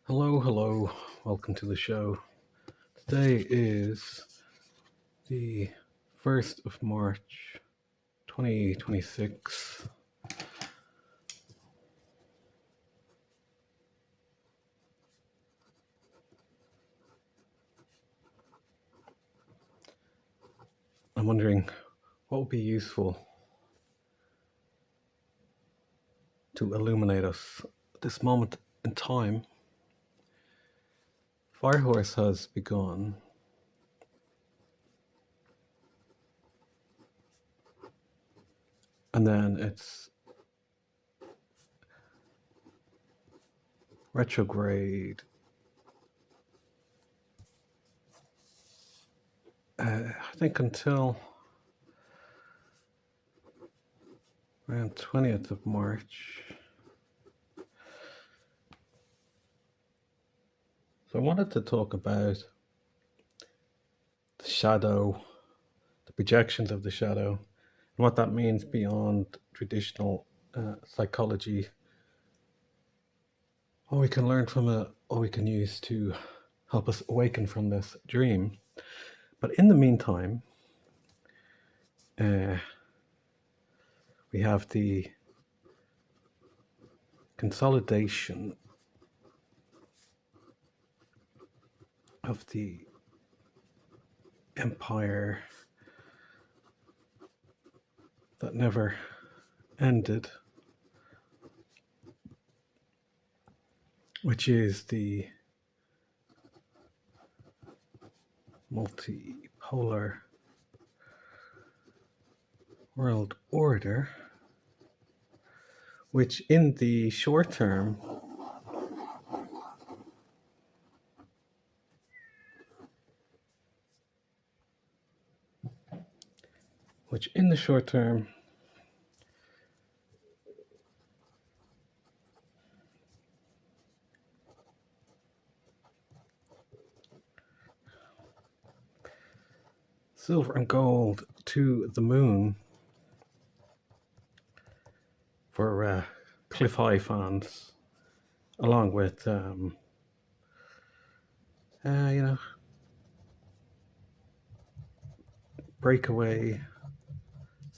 Hello, hello. Welcome to the show. Today is the 1st of March, 2026. I'm wondering what would be useful to illuminate us at this moment in time. Firehorse has begun. And then it's retrograde. I think until around 20th of March. So I wanted to talk about the shadow, the projections of the shadow, and what that means beyond traditional psychology. What we can learn from it, what we can use to help us awaken from this dream. But in the meantime, we have the consolidation of the empire that never ended, which is the multipolar world order, which in the short term silver and gold to the moon for Cliff High fans, along with breakaway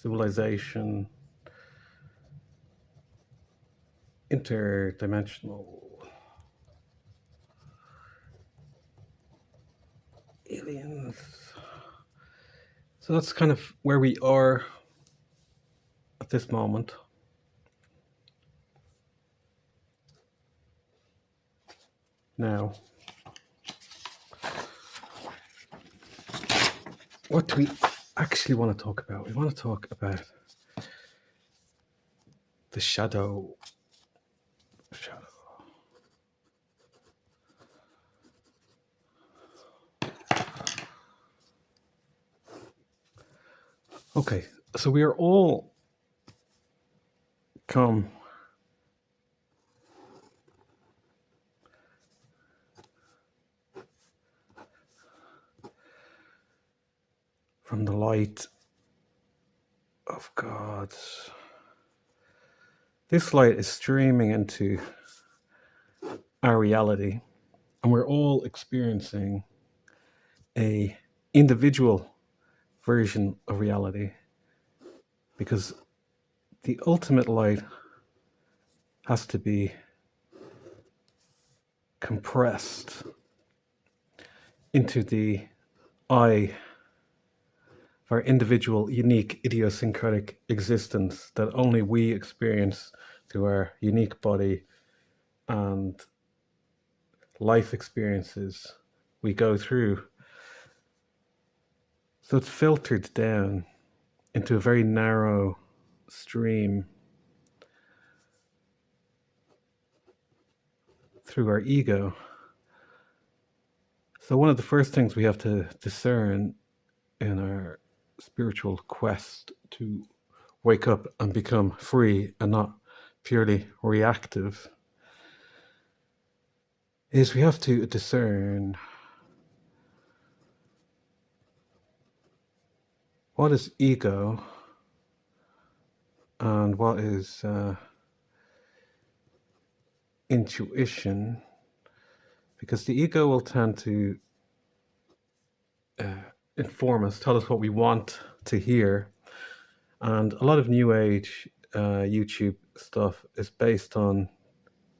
civilization, interdimensional aliens. So that's kind of where we are at this moment. Now, what do we actually want to talk about? We want to talk about the shadow. Okay, so we are all come from the light of God. This light is streaming into our reality, and we're all experiencing a individual version of reality, because the ultimate light has to be compressed into the I of our individual, unique, idiosyncratic existence that only we experience through our unique body and life experiences we go through. So it's filtered down into a very narrow stream through our ego. So one of the first things we have to discern in our spiritual quest to wake up and become free and not purely reactive is we have to discern what is ego and what is intuition, because the ego will tend to inform us, tell us what we want to hear. And a lot of New Age YouTube stuff is based on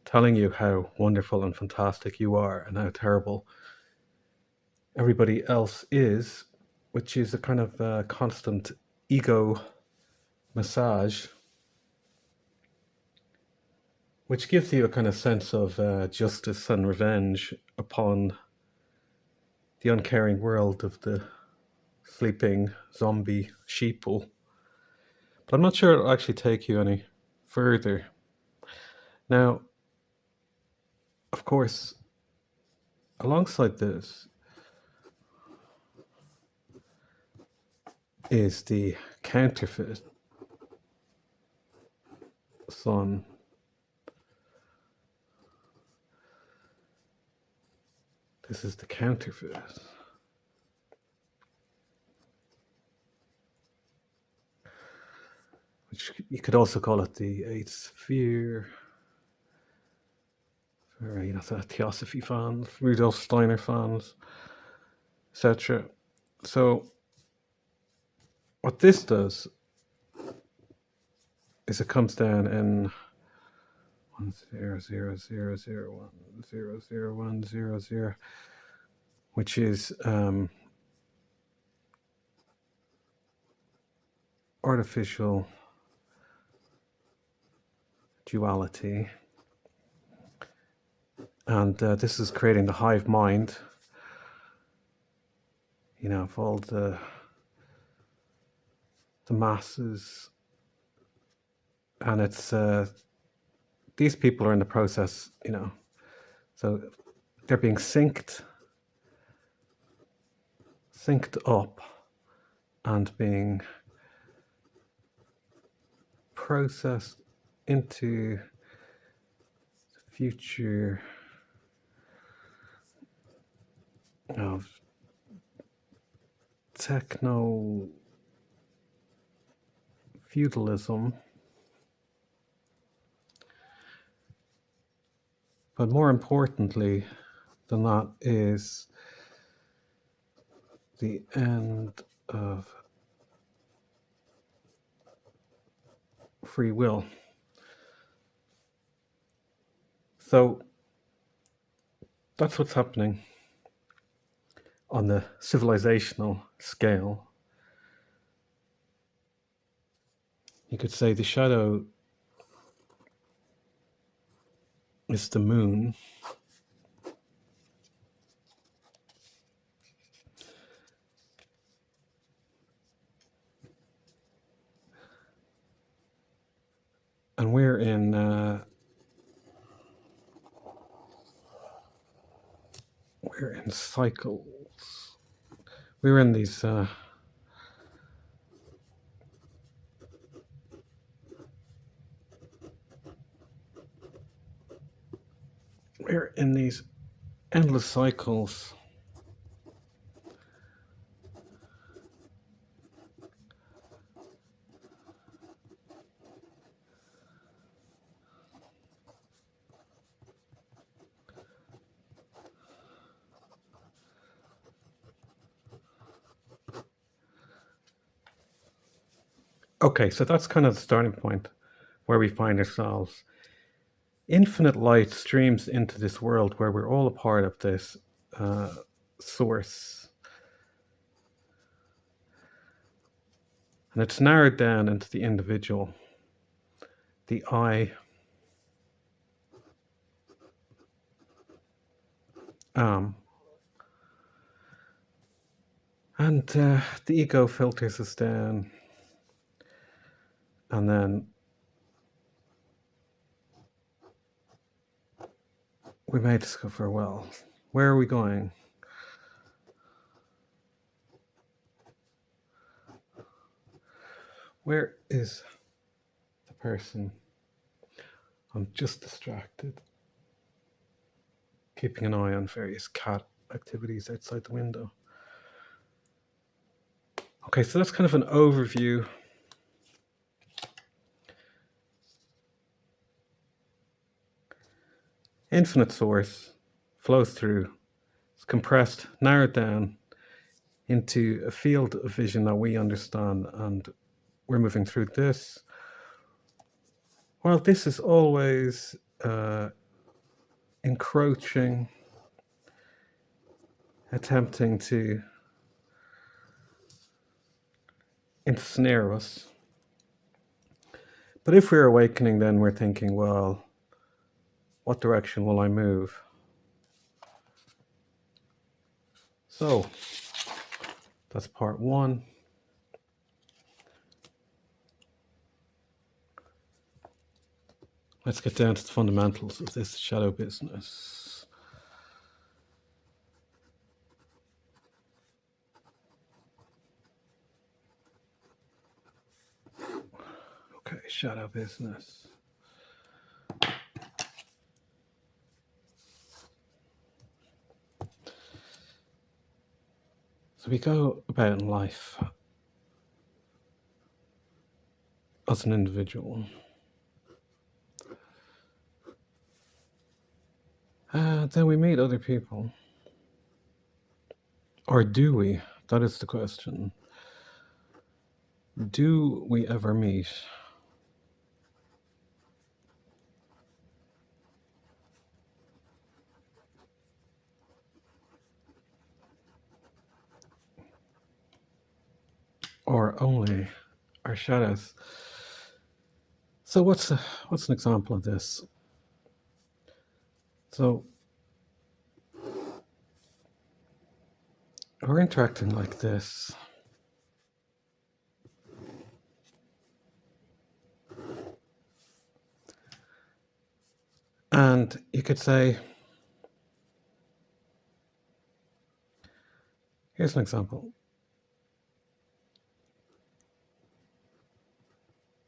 telling you how wonderful and fantastic you are and how terrible everybody else is, which is a kind of constant ego massage, which gives you a kind of sense of justice and revenge upon the uncaring world of the sleeping zombie sheeple. But I'm not sure it'll actually take you any further. Now, of course, alongside this is the counterfeit sun. This is the counterfeit. Which you could also call it the eighth sphere. For, the Theosophy fans, Rudolf Steiner fans, etc. So what this does is it comes down in 10000100100, which is artificial duality. And this is creating the hive mind, of all the masses. And it's these people are in the process, so they're being synced up and being processed into the future of techno feudalism. But more importantly than that is the end of free will. So that's what's happening on the civilizational scale. You could say the shadow is the moon. And we're in cycles. We're in these endless cycles. Okay, so that's kind of the starting point where we find ourselves. Infinite light streams into this world where we're all a part of this source. And it's narrowed down into the individual, the I am. And the ego filters us down. And then we may discover, well, where are we going? Where is the person? I'm just distracted, keeping an eye on various cat activities outside the window. Okay, so that's kind of an overview. Infinite source, flows through. It's compressed, narrowed down into a field of vision that we understand, and we're moving through this. While this is always encroaching, attempting to ensnare us. But if we're awakening, then we're thinking, well, what direction will I move? So that's part one. Let's get down to the fundamentals of this shadow business. Okay, shadow business. So we go about in life as an individual. Then we meet other people. Or do we? That is the question. Do we ever meet? Or only our shadows? So what's an example of this? So we're interacting like this. And you could say, here's an example.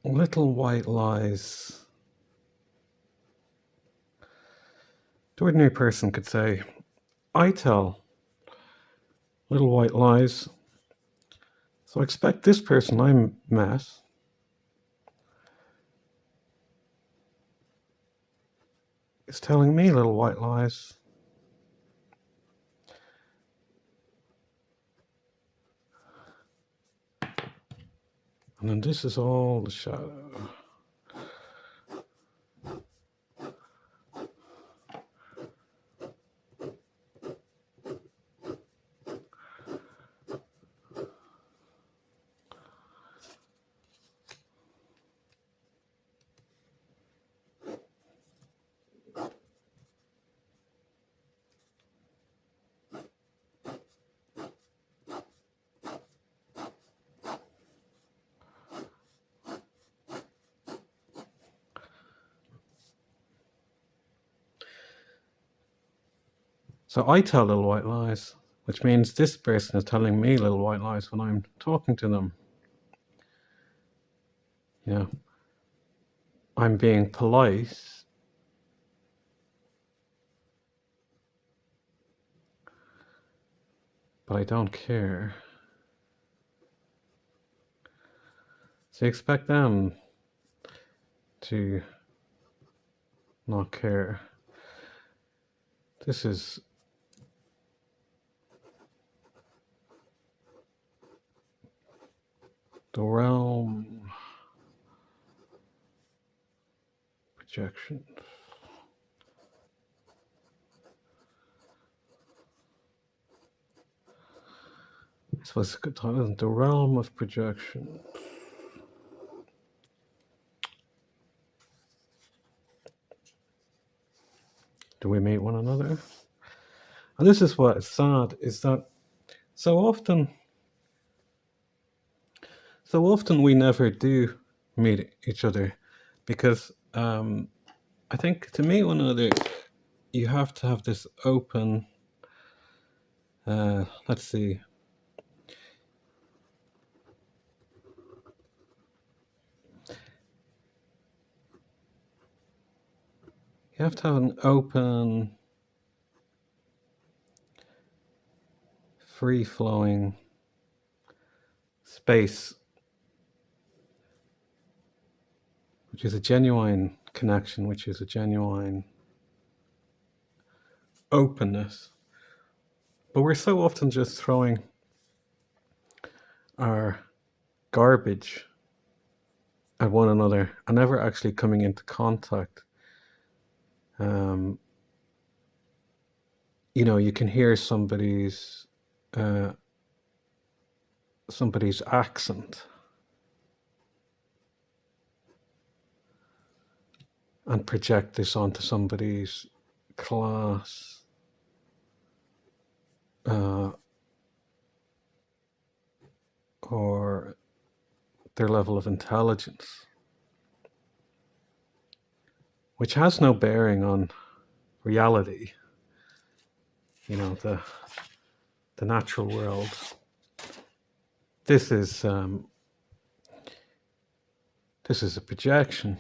Little white lies. The ordinary person could say, I tell little white lies. So I expect this person I met is telling me little white lies. And then this is all the shadow. So I tell little white lies, which means this person is telling me little white lies when I'm talking to them. Yeah. I'm being polite, but I don't care. So you expect them to not care. This is the realm projection. I suppose it's a good title, isn't it? The realm of projection. Do we meet one another? And this is what is sad, is that so often we never do meet each other, because I think to meet one another, you have to have this open, let's see, you have to have an open, free-flowing space, which is a genuine connection, which is a genuine openness. But we're so often just throwing our garbage at one another and never actually coming into contact. Um, you can hear uh, somebody's accent and project this onto somebody's class, or their level of intelligence, which has no bearing on reality, the natural world. This is a projection.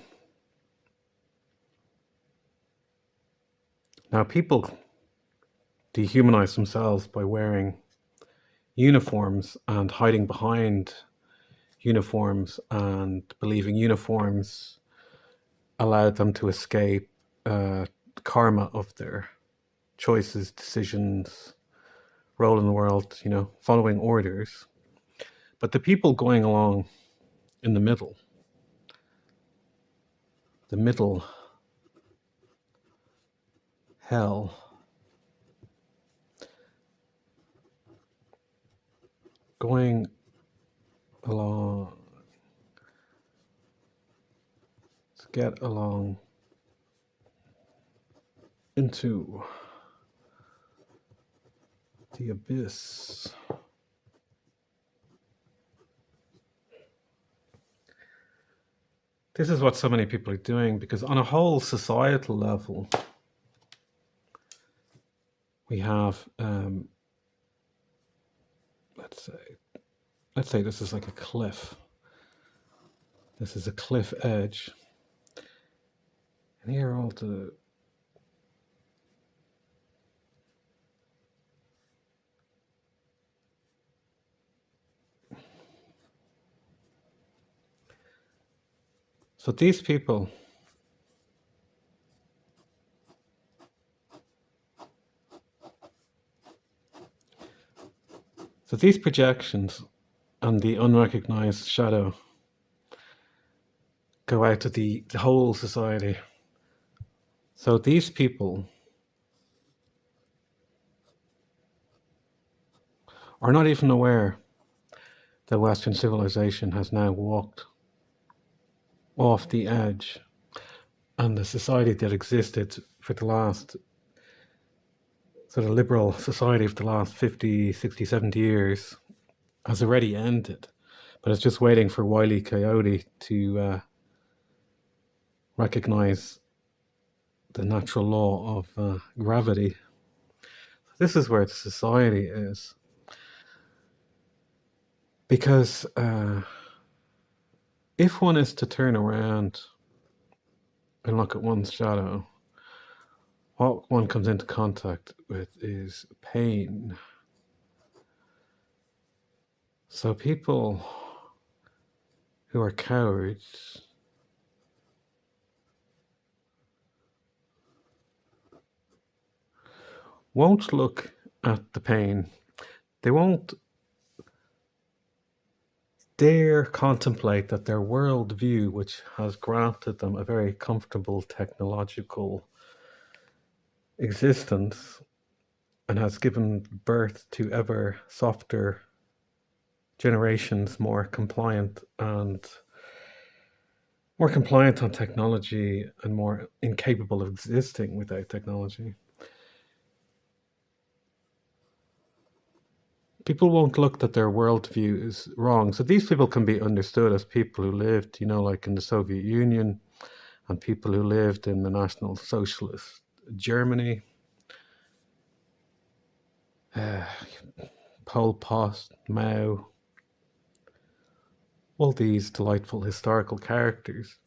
Now, people dehumanize themselves by wearing uniforms and hiding behind uniforms and believing uniforms allowed them to escape karma of their choices, decisions, role in the world, following orders. But the people going along in the middle hell, going along to get along into the abyss. This is what so many people are doing, because on a whole societal level, we have, let's say this is like a cliff. This is a cliff edge. And here are all the so these people So these projections and the unrecognized shadow go out to the whole society. So these people are not even aware that Western civilization has now walked off the edge, and the society that existed for the last, sort of liberal society for the last 50, 60, 70 years has already ended. But it's just waiting for Wile E. Coyote to recognize the natural law of gravity. This is where the society is. Because if one is to turn around and look at one's shadow, what one comes into contact with is pain. So people who are cowards won't look at the pain. They won't dare contemplate that their worldview, which has granted them a very comfortable technological existence and has given birth to ever softer generations, more compliant on technology and more incapable of existing without technology. People won't look that their worldview is wrong. So these people can be understood as people who lived, like in the Soviet Union, and people who lived in the National Socialist Germany, Pol Pot, Mao, all these delightful historical characters.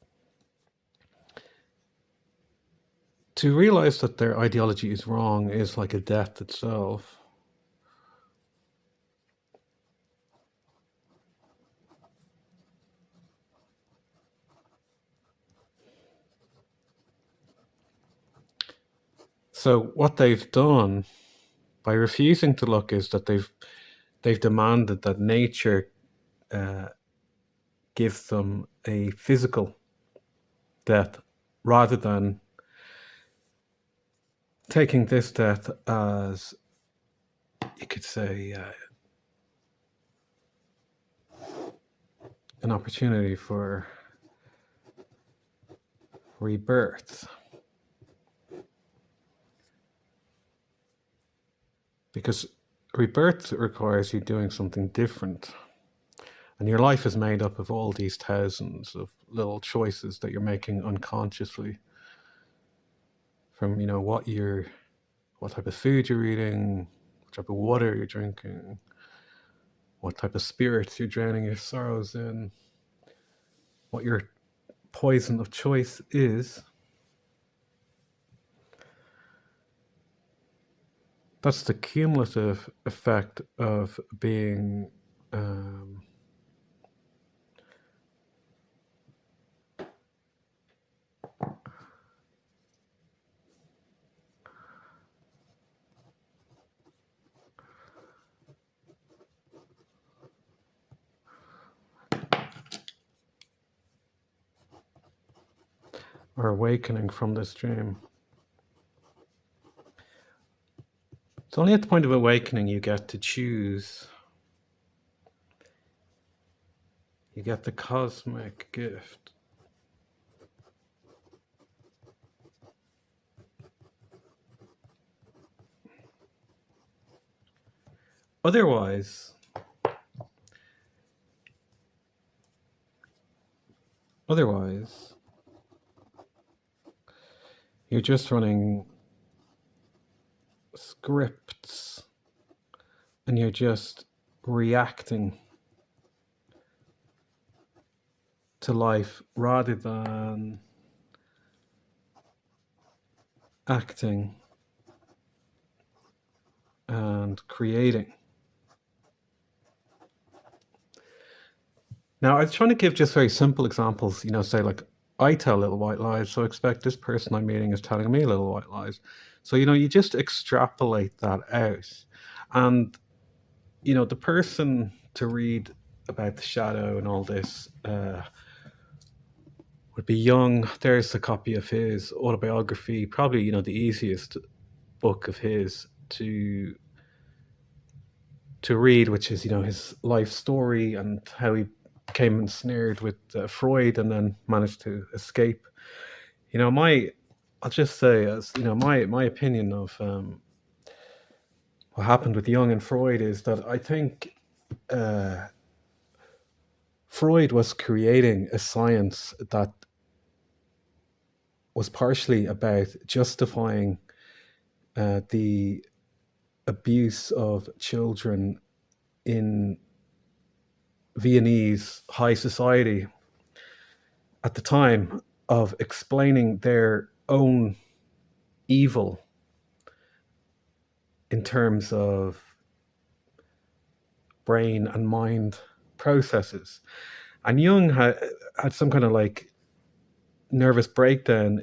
To realize that their ideology is wrong is like a death itself. So what they've done by refusing to look is that they've demanded that nature uh, gives them a physical death rather than taking this death as, you could say, an opportunity for rebirth. Because rebirth requires you doing something different. And your life is made up of all these thousands of little choices that you're making unconsciously. From, what type of food you're eating, what type of water you're drinking, what type of spirits you're drowning your sorrows in, what your poison of choice is. That's the cumulative effect of being or awakening from this dream. It's only at the point of awakening you get to choose. You get the cosmic gift. Otherwise, you're just running scripts and you're just reacting to life rather than acting and creating. Now, I was trying to give just very simple examples, say like, I tell little white lies, so I expect this person I'm meeting is telling me little white lies. So, you just extrapolate that out. And, the person to read about the shadow and all this would be Jung. There's a copy of his autobiography, probably, the easiest book of his to read, which is, his life story and how he became ensnared with Freud and then managed to escape. I'll just say, as my opinion of what happened with Jung and Freud is that I think Freud was creating a science that was partially about justifying the abuse of children in Viennese high society at the time, of explaining their own evil in terms of brain and mind processes. And Jung had some kind of like nervous breakdown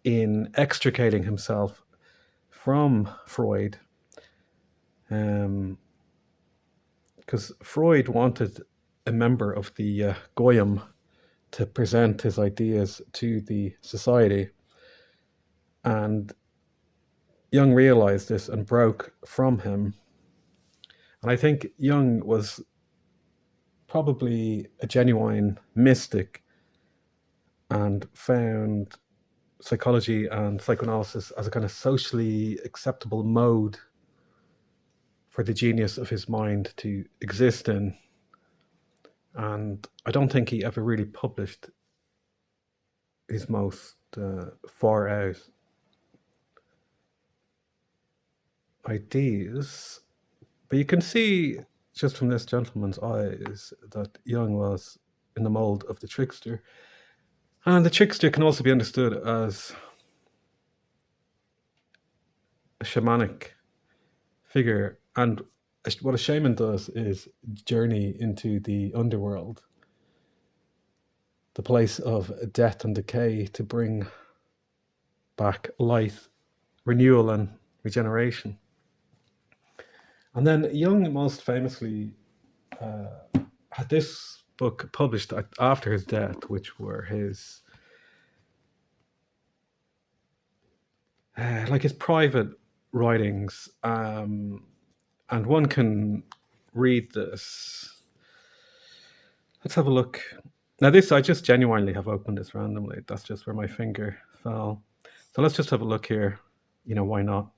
in extricating himself from Freud, because Freud wanted a member of the Goyim to present his ideas to the society. And Jung realized this and broke from him. And I think Jung was probably a genuine mystic and found psychology and psychoanalysis as a kind of socially acceptable mode for the genius of his mind to exist in. And I don't think he ever really published his most far out ideas. But you can see just from this gentleman's eyes that Jung was in the mold of the trickster. And the trickster can also be understood as a shamanic figure. And what a shaman does is journey into the underworld, the place of death and decay, to bring back light, renewal and regeneration. And then Jung most famously had this book published after his death, which were his like his private writings, and one can read this. Let's have a look. Now, this I just genuinely have opened this randomly. That's just where my finger fell. So let's just have a look here. You know, why not?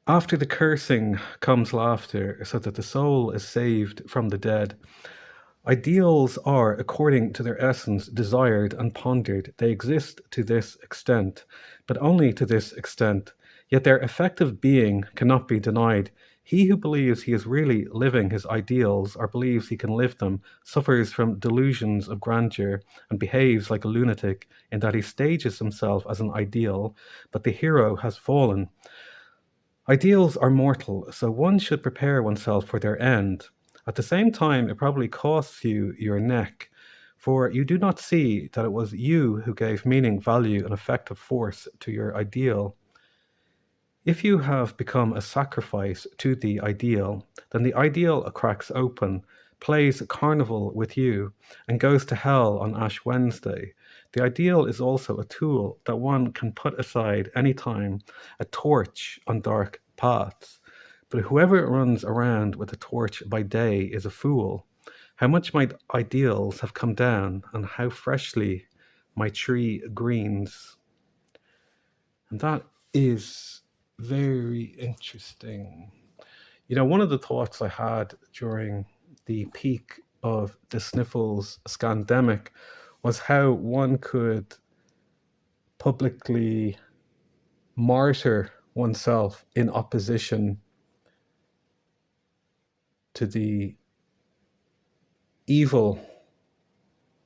After the cursing comes laughter, so that the soul is saved from the dead. Ideals are, according to their essence, desired and pondered. They exist to this extent, but only to this extent. Yet their effective being cannot be denied. He who believes he is really living his ideals or believes he can live them suffers from delusions of grandeur and behaves like a lunatic in that he stages himself as an ideal, but the hero has fallen. Ideals are mortal, so one should prepare oneself for their end. At the same time, it probably costs you your neck, for you do not see that it was you who gave meaning, value, and effective force to your ideal. If you have become a sacrifice to the ideal, then the ideal cracks open, plays carnival with you, and goes to hell on Ash Wednesday. The ideal is also a tool that one can put aside anytime, a torch on dark paths. But whoever runs around with a torch by day is a fool. How much my ideals have come down, and how freshly my tree greens. And that is very interesting. You know, one of the thoughts I had during the peak of the sniffles scandemic was how one could publicly martyr oneself in opposition to the evil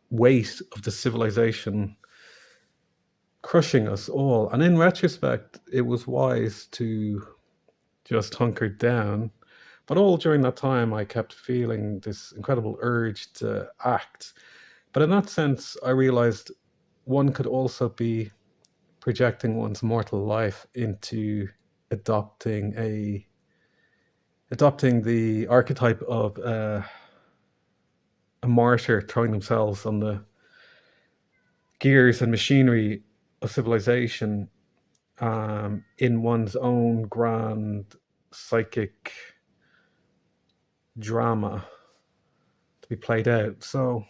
weight of the civilization crushing us all. And in retrospect, it was wise to just hunker down. But all during that time, I kept feeling this incredible urge to act. But in that sense, I realized one could also be projecting one's mortal life into adopting the archetype of a martyr throwing themselves on the gears and machinery of civilization, in one's own grand psychic drama to be played out. So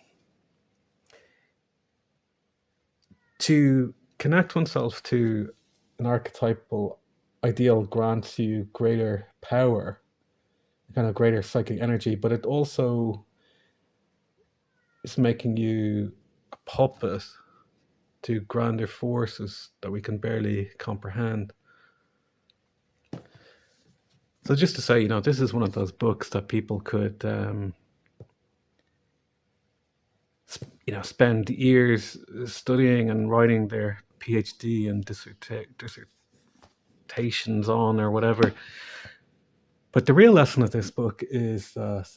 to connect oneself to an archetypal ideal grants you greater power, kind of greater psychic energy, but it also is making you a puppet to grander forces that we can barely comprehend. So just to say, you know, this is one of those books that people could, you know, spend years studying and writing their PhD and dissertations on or whatever. But the real lesson of this book is that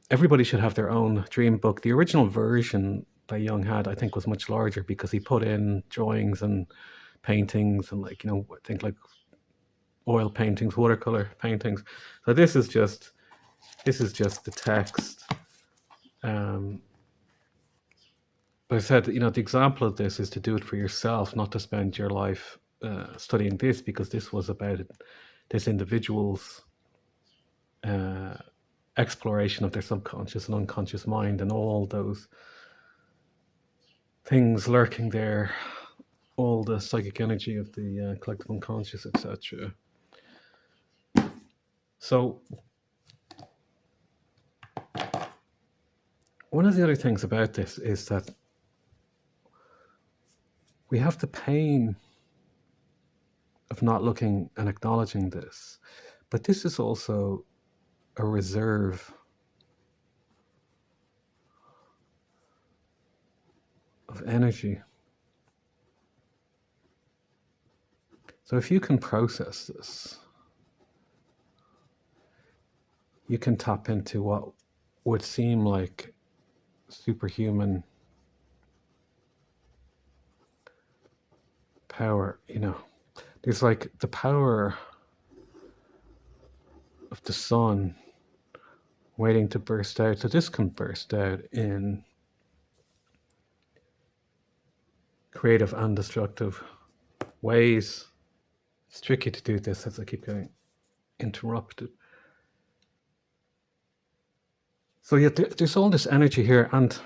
everybody should have their own dream book. The original version that Jung had, I think, was much larger because he put in drawings and paintings and, like, you know, I think like oil paintings, watercolor paintings. So this is just the text. But I said, you know, the example of this is to do it for yourself, not to spend your life studying this, because this was about this individual's exploration of their subconscious and unconscious mind and all those things lurking there, all the psychic energy of the collective unconscious, etc. So one of the other things about this is that we have the pain of not looking and acknowledging this, but this is also a reserve of energy. So if you can process this, you can tap into what would seem like superhuman power, there's like the power of the sun waiting to burst out. So this can burst out in creative and destructive ways. It's tricky to do this as I keep getting interrupted. So yeah, there's all this energy here, and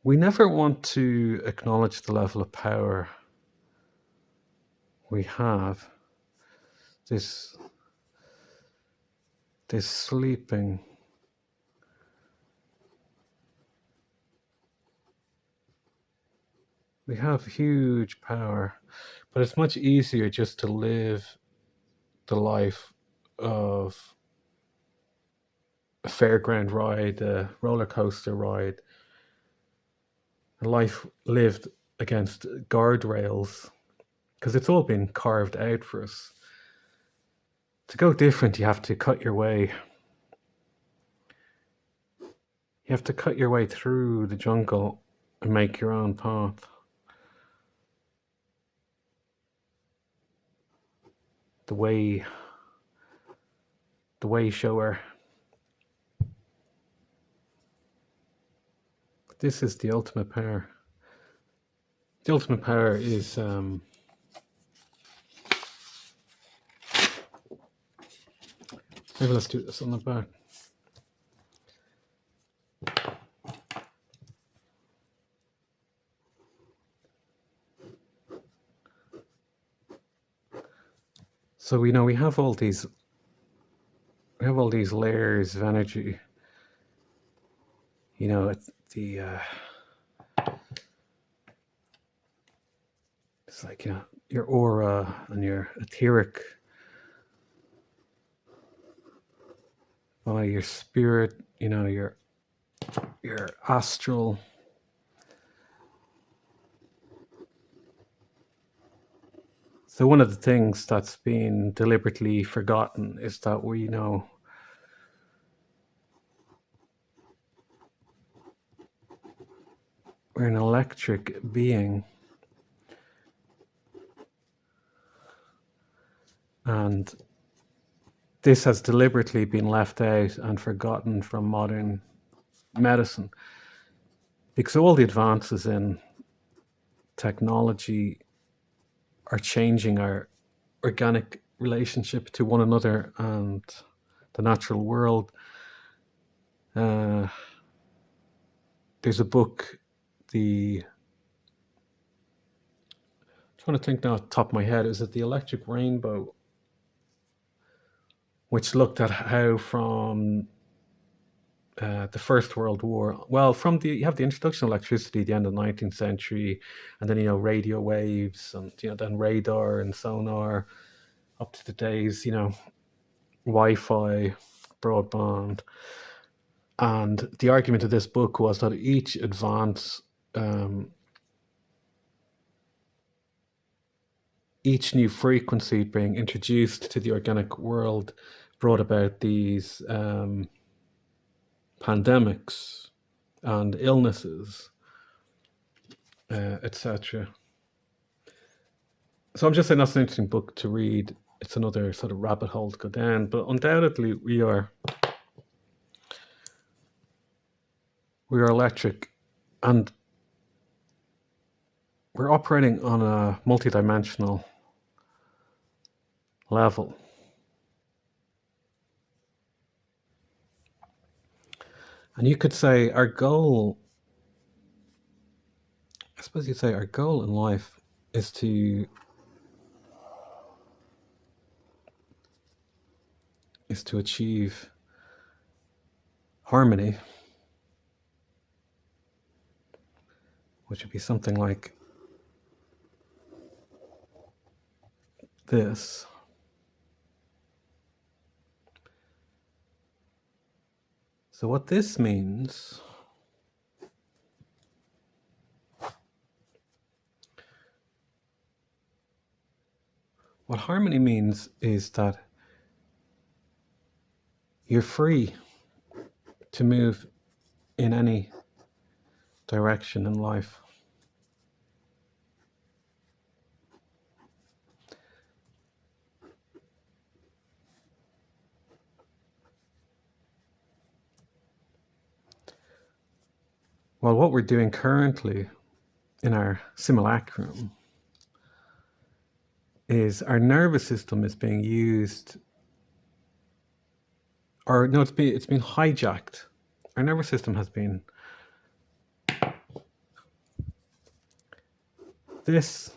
we never want to acknowledge the level of power we have. This sleeping. We have huge power, but it's much easier just to live the life of a fairground ride, a roller coaster ride, a life lived against guardrails, because it's all been carved out for us. To go different, you have to cut your way. You have to cut your way through the jungle and make your own path. The way shower. This is the ultimate power. The ultimate power is maybe let's do this on the back. So we have all these layers of energy. It's it's like your aura and your etheric body, your spirit, your astral. So one of the things that's been deliberately forgotten is that we're an electric being, and this has deliberately been left out and forgotten from modern medicine, because all the advances in technology are changing our organic relationship to one another and the natural world. There's a book, I'm trying to think now off the top of my head, is it The Electric Rainbow, which looked at how from the First World War, well, you have the introduction of electricity at the end of the 19th century, and then radio waves, and then radar and sonar, up to the days Wi-Fi, broadband. And the argument of this book was that each advance, each new frequency being introduced to the organic world brought about these pandemics and illnesses, etc. So I'm just saying that's an interesting book to read. It's another sort of rabbit hole to go down, but undoubtedly we are electric, and we're operating on a multidimensional level. And you could say our goal in life is to achieve harmony, which would be something like this. So what this means what harmony means is that you're free to move in any direction in life. Well, what we're doing currently in our simulacrum is our nervous system is being used, or no, it's been hijacked. Our nervous system has been this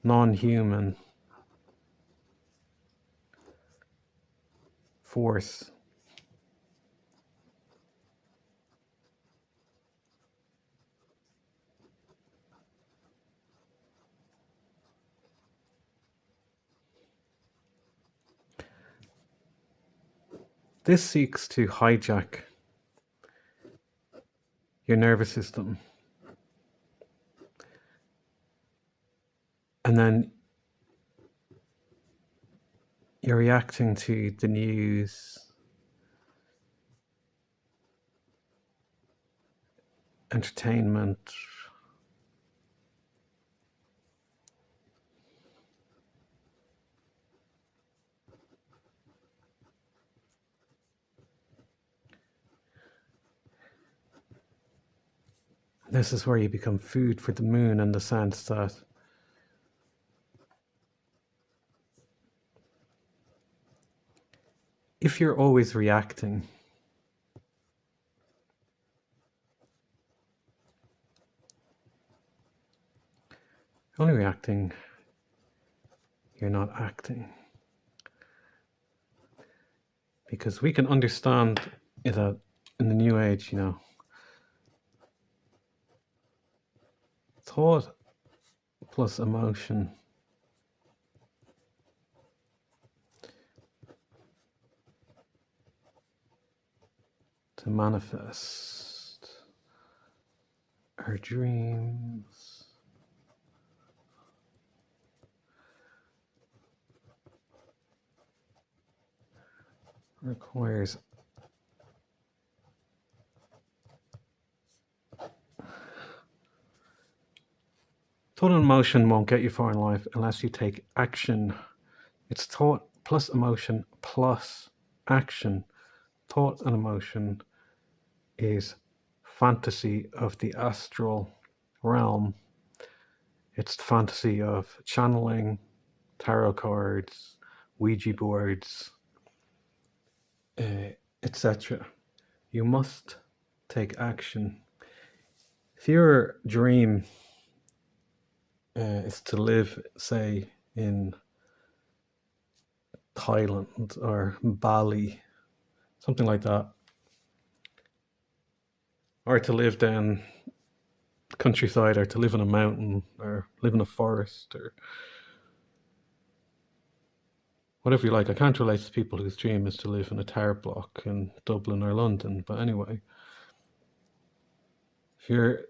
non-human force this seeks to hijack your nervous system, and then you're reacting to the news, entertainment, this is where you become food for the moon, in the sense that if you're always reacting, only reacting, you're not acting. Because we can understand it in the new age, thought plus emotion to manifest our dreams. Requires thought and emotion won't get you far in life unless you take action. It's thought plus emotion plus action. Thought and emotion is fantasy of the astral realm. It's the fantasy of channeling, tarot cards, Ouija boards, etc. You must take action. If your dream is to live, say, in Thailand or Bali, something like that, or to live down the countryside, or to live in a mountain, or live in a forest, or whatever you like. I can't relate to people whose dream is to live in a tower block in Dublin or London, but anyway, if your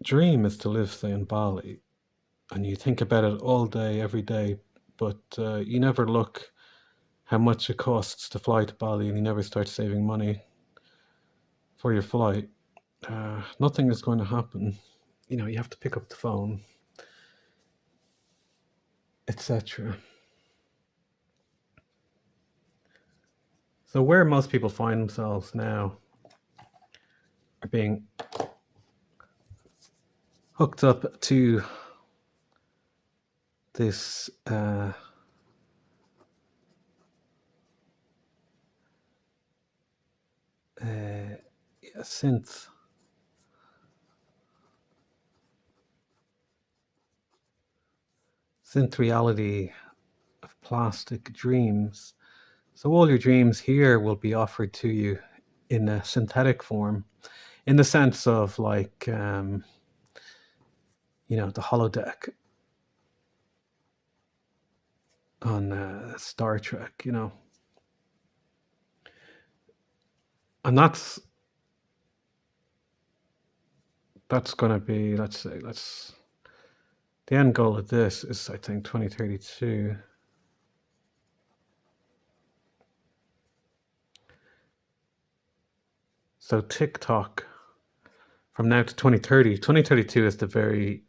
dream is to live, say, in Bali, and you think about it all day, every day, but you never look how much it costs to fly to Bali, and you never start saving money for your flight, nothing is going to happen. You have to pick up the phone, etc. So where most people find themselves now are being hooked up to this synth reality of plastic dreams. So all your dreams here will be offered to you in a synthetic form, in the sense of like, the holodeck on Star Trek, and that's going to be, the end goal of this is, I think, 2032. So TikTok, from now to 2030. 2032 is the very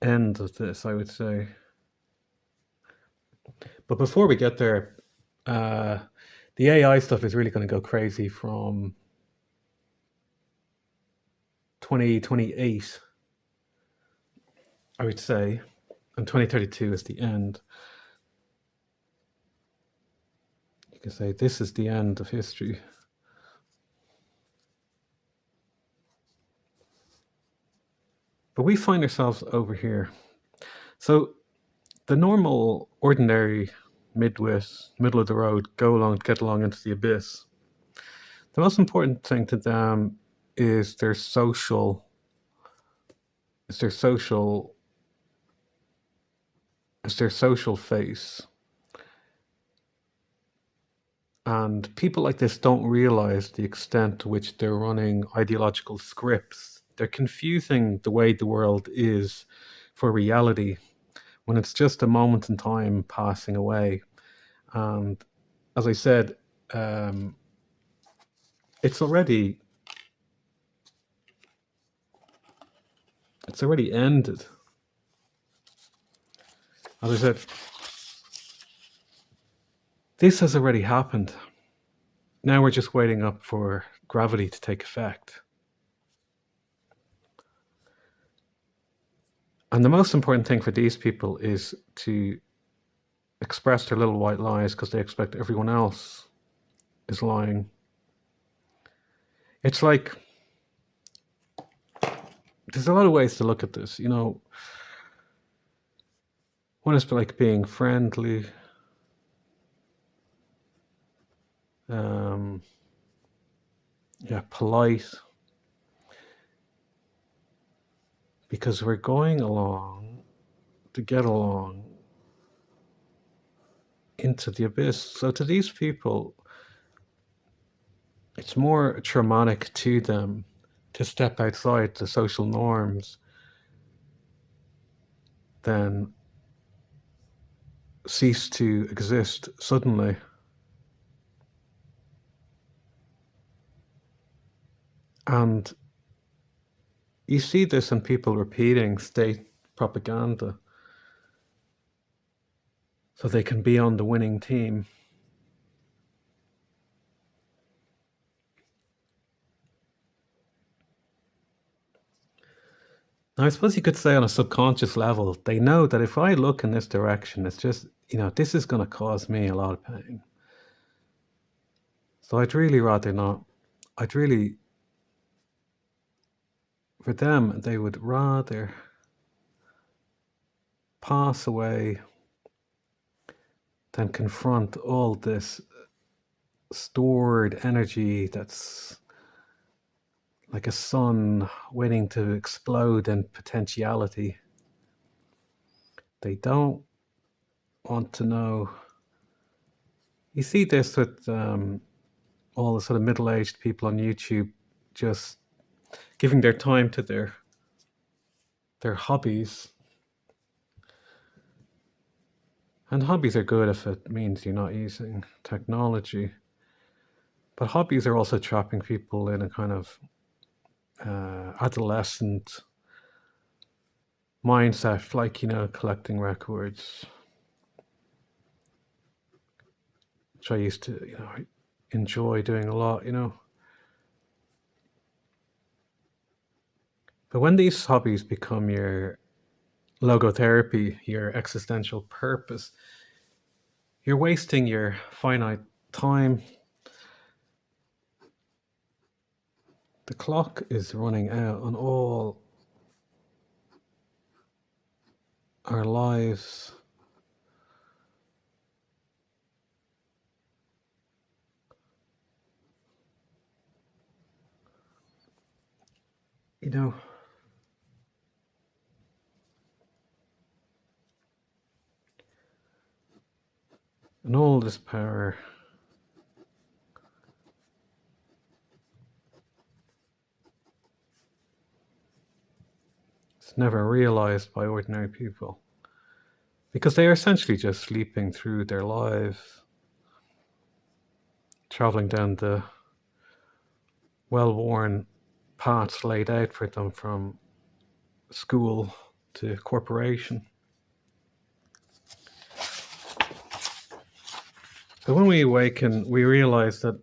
end of this, I would say. But before we get there, the AI stuff is really going to go crazy from 2028, I would say, and 2032 is the end. You can say this is the end of history. But we find ourselves over here. So the normal, ordinary midwit, middle of the road, get along into the abyss. The most important thing to them is their social, is their social, is their social face. And people like this don't realize the extent to which they're running ideological scripts. They're confusing the way the world is for reality when it's just a moment in time passing away. And as I said, it's already ended. As I said, this has already happened. Now we're just waiting up for gravity to take effect. And the most important thing for these people is to express their little white lies because they expect everyone else is lying. It's like, there's a lot of ways to look at this. You know, one is like being friendly, polite, because we're going along to get along into the abyss. So to these people, it's more traumatic to them to step outside the social norms than cease to exist suddenly. And you see this in people repeating state propaganda so they can be on the winning team. Now, I suppose you could say on a subconscious level, they know that if I look in this direction, it's just, this is going to cause me a lot of pain. So I'd really rather not. For them, they would rather pass away than confront all this stored energy that's like a sun waiting to explode in potentiality. They don't want to know. You see this with all the sort of middle-aged people on YouTube just giving their time to their hobbies. And hobbies are good if it means you're not using technology. But hobbies are also trapping people in a kind of adolescent mindset, like, collecting records, which I used to, enjoy doing a lot, But when these hobbies become your logotherapy, your existential purpose, you're wasting your finite time. The clock is running out on all our lives. And all this power is never realized by ordinary people because they are essentially just sleeping through their lives, traveling down the well-worn paths laid out for them from school to corporation. But when we awaken, we realize that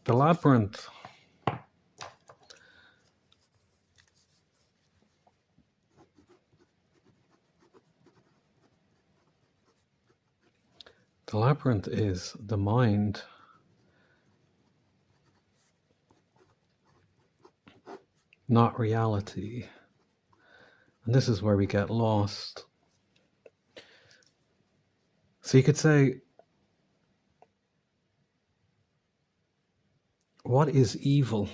the labyrinth is the mind. Not reality. And this is where we get lost. So you could say, what is evil?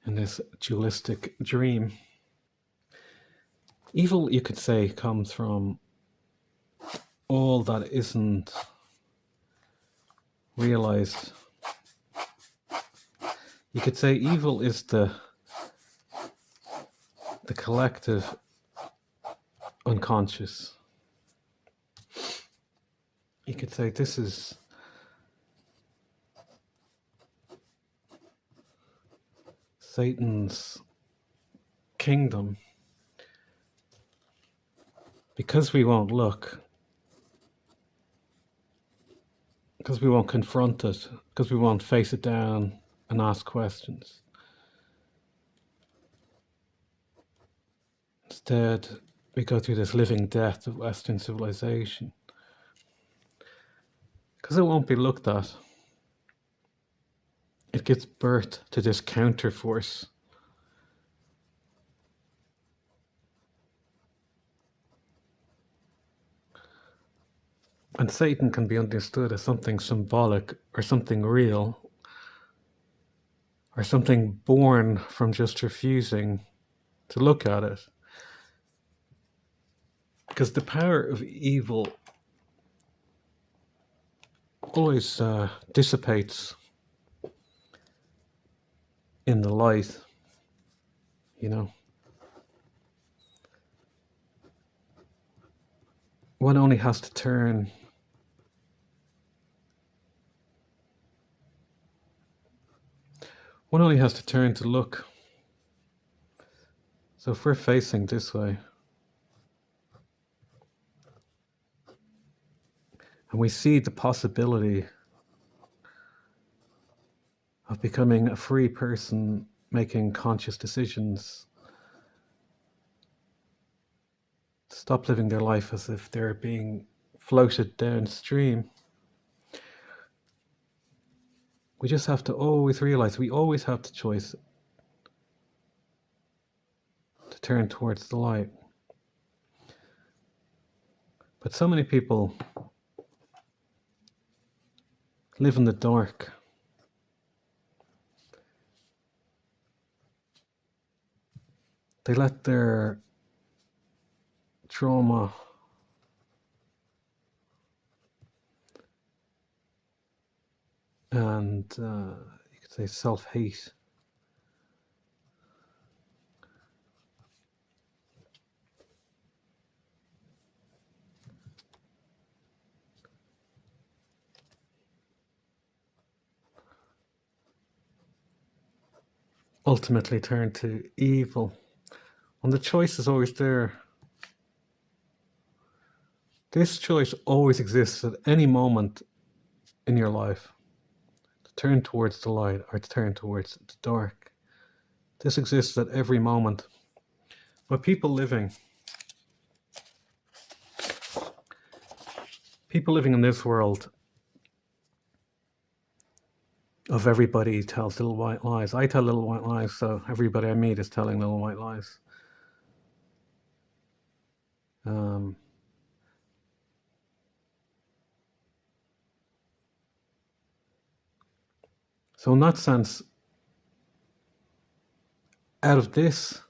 In this dualistic dream. Evil, you could say, comes from all that isn't realized. You could say evil is the collective unconscious. You could say this is Satan's kingdom. Because we won't look, because we won't confront it, because we won't face it down and ask questions. Instead, we go through this living death of Western civilization. Because it won't be looked at. It gives birth to this counterforce. And Satan can be understood as something symbolic or something real or something born from just refusing to look at it. Because the power of evil always dissipates in the light, you know. One only has to turn to look. So if we're facing this way, and we see the possibility of becoming a free person, making conscious decisions, stop living their life as if they're being floated downstream. We just have to always realize we always have the choice to turn towards the light. But so many people live in the dark. They let their trauma and you could say self-hate ultimately turn to evil. And the choice is always there. This choice always exists at any moment in your life, to turn towards the light or to turn towards the dark. This exists at every moment. But people living in this world of everybody tells little white lies. I tell little white lies, so everybody I meet is telling little white lies. So in that sense, out of this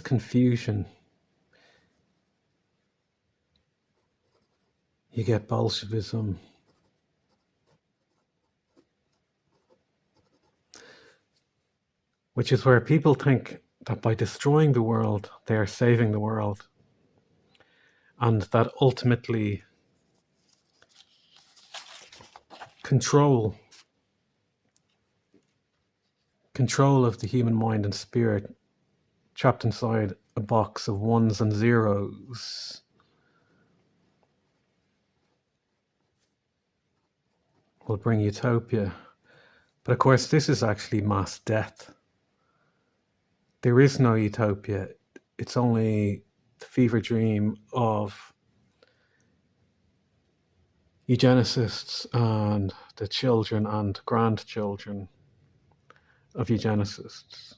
confusion, you get Bolshevism, which is where people think that by destroying the world, they are saving the world, and that ultimately control of the human mind and spirit trapped inside a box of ones and zeros will bring utopia. But of course, this is actually mass death. There is no utopia. It's only the fever dream of eugenicists and the children and grandchildren of eugenicists.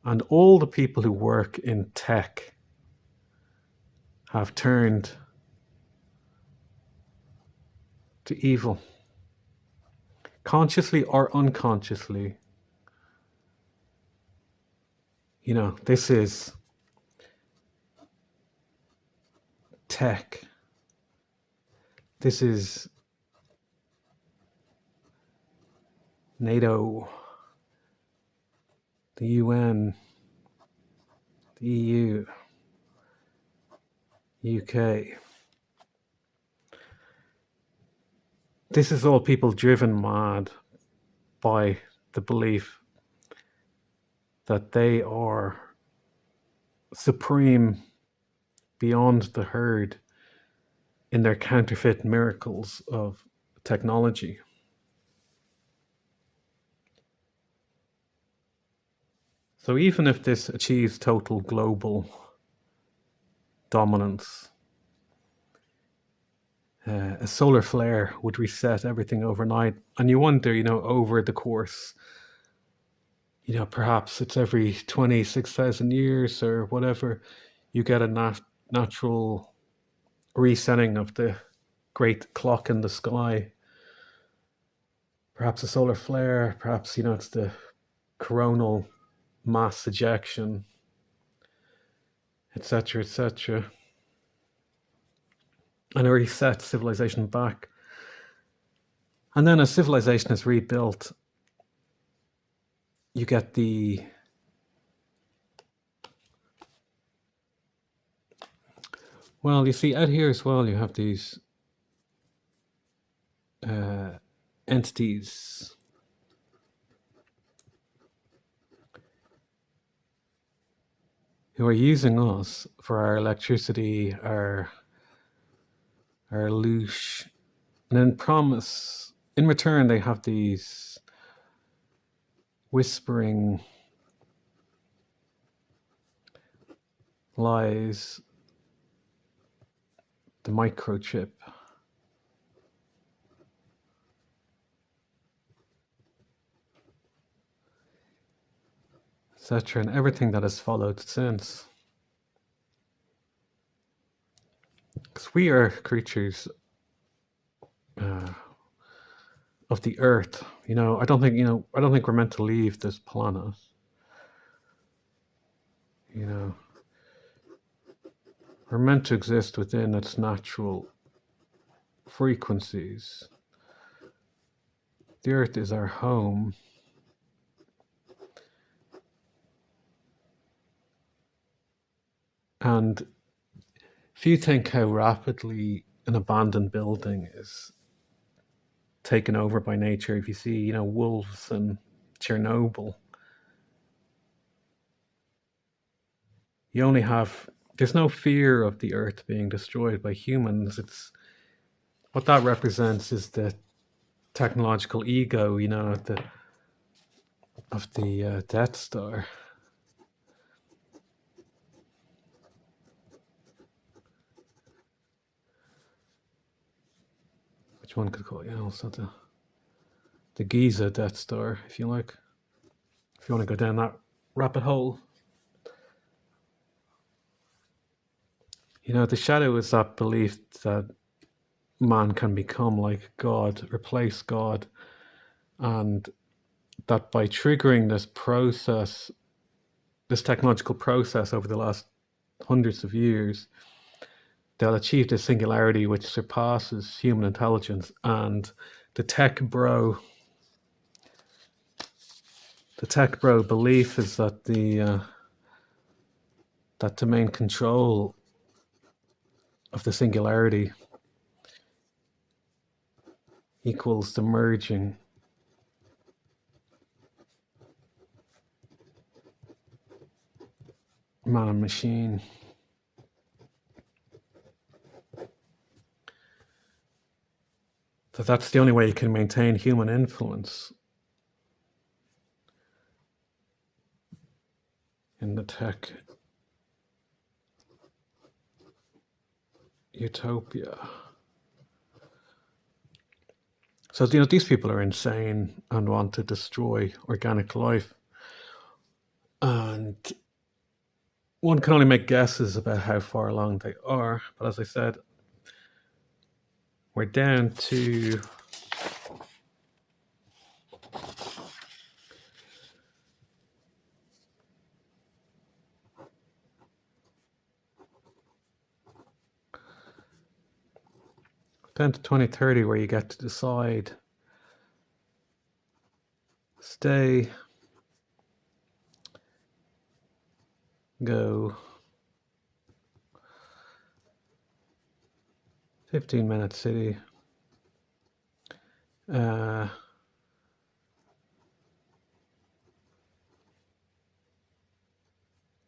And all the people who work in tech have turned to evil, consciously or unconsciously. You know, this is tech. This is NATO, the UN, the EU, UK. This is all people driven mad by the belief that they are supreme beyond the herd in their counterfeit miracles of technology. So even if this achieves total global dominance, a solar flare would reset everything overnight. And you wonder, you know, over the course, you know, perhaps it's every 26,000 years or whatever, you get a natural resetting of the great clock in the sky. Perhaps a solar flare, perhaps, you know, it's the coronal mass ejection, etc., etc. And it resets civilization back. And then as civilization is rebuilt, you get the well, you see, out here as well, you have these entities who are using us for our electricity, our loosh, and then promise, in return, they have these whispering lies, the microchip, etc., and everything that has followed since. Because we are creatures of the earth, you know. I don't think we're meant to leave this planet. You know, we're meant to exist within its natural frequencies. The earth is our home. And if you think how rapidly an abandoned building is taken over by nature, if you see, you know, wolves in Chernobyl, there's no fear of the earth being destroyed by humans. It's what that represents is the technological ego, you know, of the Death Star. Which one could call it? Yeah, also the Giza Death Star, if you like. If you want to go down that rabbit hole. You know, the shadow is that belief that man can become like God, replace God, and that by triggering this process, this technological process over the last hundreds of years, they'll achieve this singularity which surpasses human intelligence. And the tech bro The tech bro belief is that that domain control of the singularity equals the merging man and machine. That's the only way you can maintain human influence in the tech utopia. So, these people are insane and want to destroy organic life. And one can only make guesses about how far along they are. But as I said, we're down to down to 2030, where you get to decide stay, go, 15-minute city,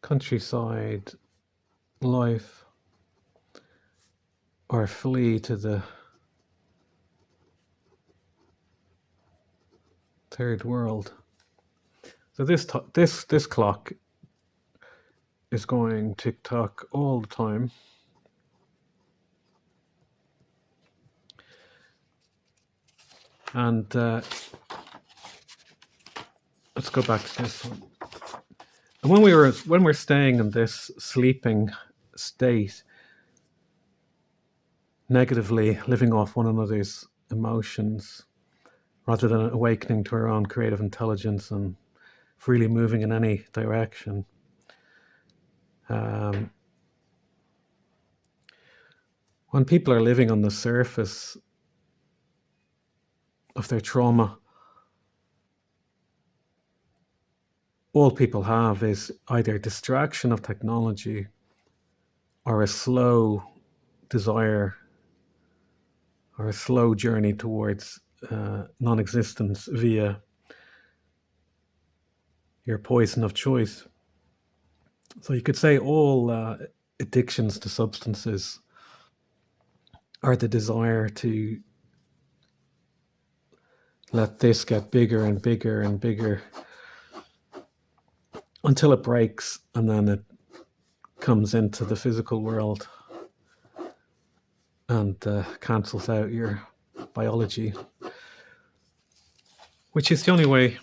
countryside life, or flee to the third world. So this clock is going tick-tock all the time. And let's go back to this one. And when we're staying in this sleeping state, negatively living off one another's emotions, rather than awakening to our own creative intelligence and freely moving in any direction, when people are living on the surface of their trauma, all people have is either distraction of technology or a slow desire or a slow journey towards non-existence via your poison of choice. So you could say all addictions to substances are the desire to let this get bigger and bigger and bigger until it breaks, and then it comes into the physical world and cancels out your biology, which is the only way,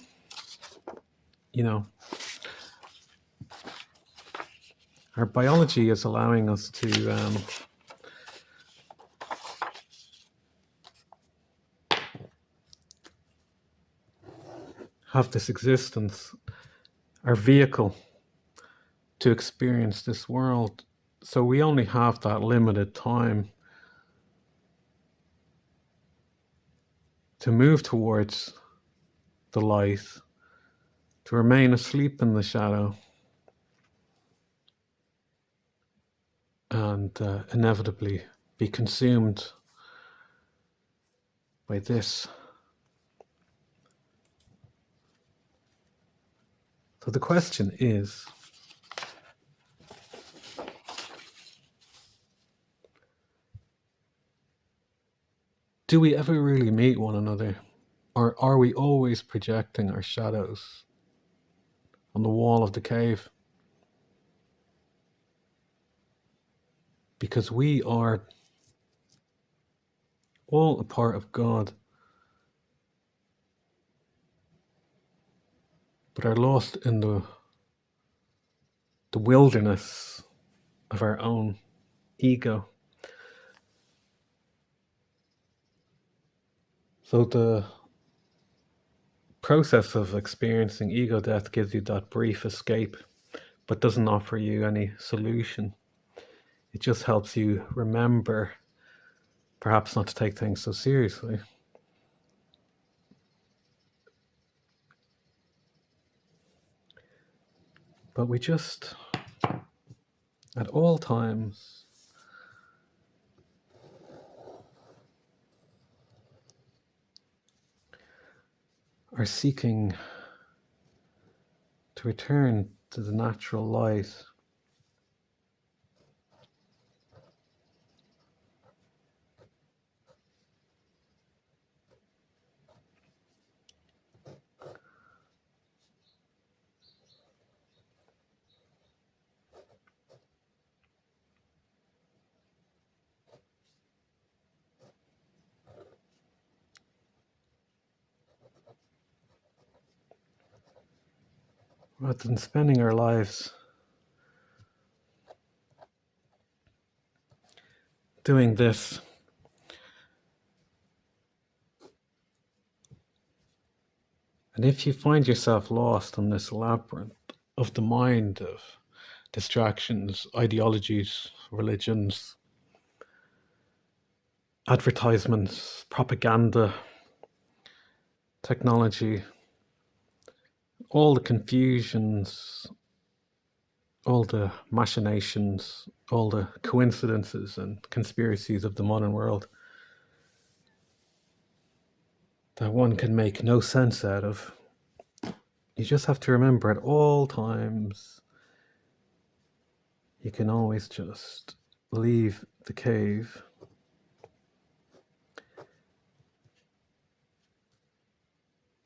our biology is allowing us to have this existence, our vehicle to experience this world. So we only have that limited time to move towards the light, to remain asleep in the shadow, and inevitably be consumed by this. So the question is, do we ever really meet one another? Or are we always projecting our shadows on the wall of the cave? Because we are all a part of God, but are lost in the wilderness of our own ego. So the process of experiencing ego death gives you that brief escape, but doesn't offer you any solution. It just helps you remember, perhaps not to take things so seriously. But we just, at all times, are seeking to return to the natural light. Rather than spending our lives doing this. And if you find yourself lost in this labyrinth of the mind, of distractions, ideologies, religions, advertisements, propaganda, technology, all the confusions, all the machinations, all the coincidences and conspiracies of the modern world that one can make no sense out of, you just have to remember at all times you can always just leave the cave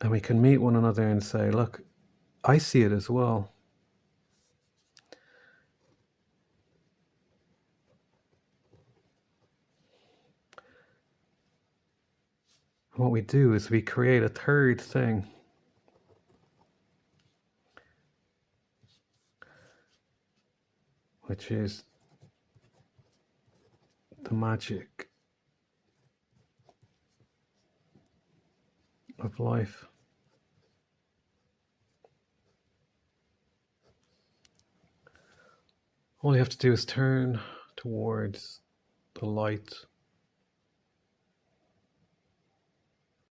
and we can meet one another and say, look, I see it as well. And what we do is we create a third thing, which is the magic of life. All you have to do is turn towards the light